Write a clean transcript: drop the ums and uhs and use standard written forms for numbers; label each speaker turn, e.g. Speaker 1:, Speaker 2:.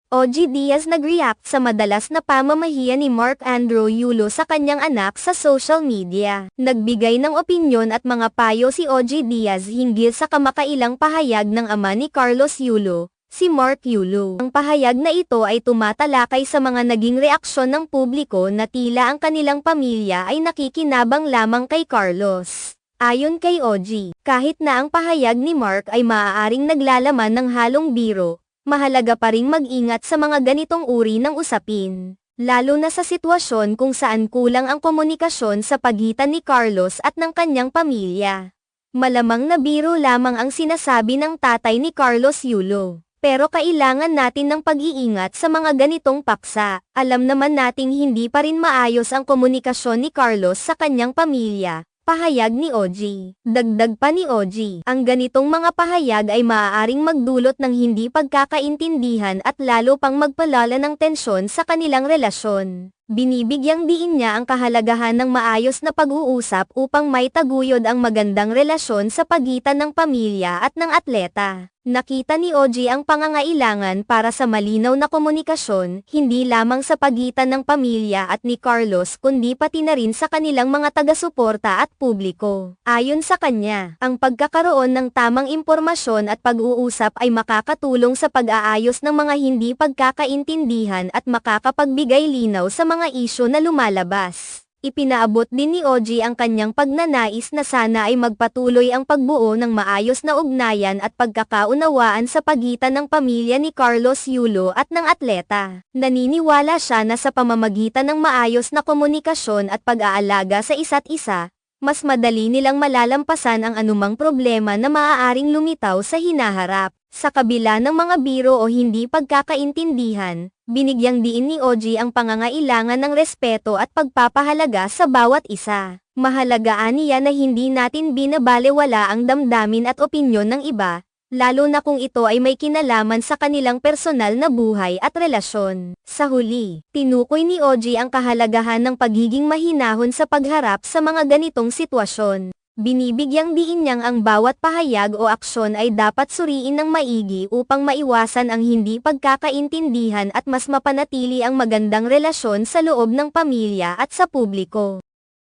Speaker 1: OG Diaz nag-react sa madalas na pamamahiya ni Mark Andrew Yulo sa kanyang anak sa social media. Nagbigay ng opinyon at mga payo si OG Diaz hinggil sa kamakailang pahayag ng ama ni Carlos Yulo, si Mark Yulo. Ang pahayag na ito ay tumatalakay sa mga naging reaksyon ng publiko na tila ang kanilang pamilya ay nakikinabang lamang kay Carlos. Ayon kay OG, kahit na ang pahayag ni Mark ay maaaring naglalaman ng halong biro, mahalaga pa ring mag-ingat sa mga ganitong uri ng usapin. Lalo na sa sitwasyon kung saan kulang ang komunikasyon sa pagitan ni Carlos at ng kanyang pamilya. Malamang na biro lamang ang sinasabi ng tatay ni Carlos Yulo. Pero kailangan natin ng pag-iingat sa mga ganitong paksa. Alam naman nating hindi pa rin maayos ang komunikasyon ni Carlos sa kanyang pamilya. Pahayag ni OG. Dagdag pa ni OG, ang ganitong mga pahayag ay maaaring magdulot ng hindi pagkakaintindihan at lalo pang magpalala ng tensyon sa kanilang relasyon. Binibigyang diin niya ang kahalagahan ng maayos na pag-uusap upang maitaguyod ang magandang relasyon sa pagitan ng pamilya at ng atleta. Nakita ni OG ang pangangailangan para sa malinaw na komunikasyon, hindi lamang sa pagitan ng pamilya at ni Carlos kundi pati na rin sa kanilang mga taga-suporta at publiko. Ayon sa kanya, ang pagkakaroon ng tamang impormasyon at pag-uusap ay makakatulong sa pag-aayos ng mga hindi pagkakaintindihan at makakapagbigay linaw sa mga isyu na lumalabas. Ipinaabot din ni OG ang kanyang pagnanais na sana ay magpatuloy ang pagbuo ng maayos na ugnayan at pagkakaunawaan sa pagitan ng pamilya ni Carlos Yulo at ng atleta. Naniniwala siya na sa pamamagitan ng maayos na komunikasyon at pag-aalaga sa isa't isa, mas madali nilang malalampasan ang anumang problema na maaaring lumitaw sa hinaharap. Sa kabila ng mga biro o hindi pagkakaintindihan, binigyang diin ni OG ang pangangailangan ng respeto at pagpapahalaga sa bawat isa. Mahalagaan niya na hindi natin binabalewala ang damdamin at opinyon ng iba, lalo na kung ito ay may kinalaman sa kanilang personal na buhay at relasyon. Sa huli, tinukoy ni OG ang kahalagahan ng pagiging mahinahon sa pagharap sa mga ganitong sitwasyon. Binibigyang diin niyang ang bawat pahayag o aksyon ay dapat suriin ng maigi upang maiwasan ang hindi pagkakaintindihan at mas mapanatili ang magandang relasyon sa loob ng pamilya at sa publiko.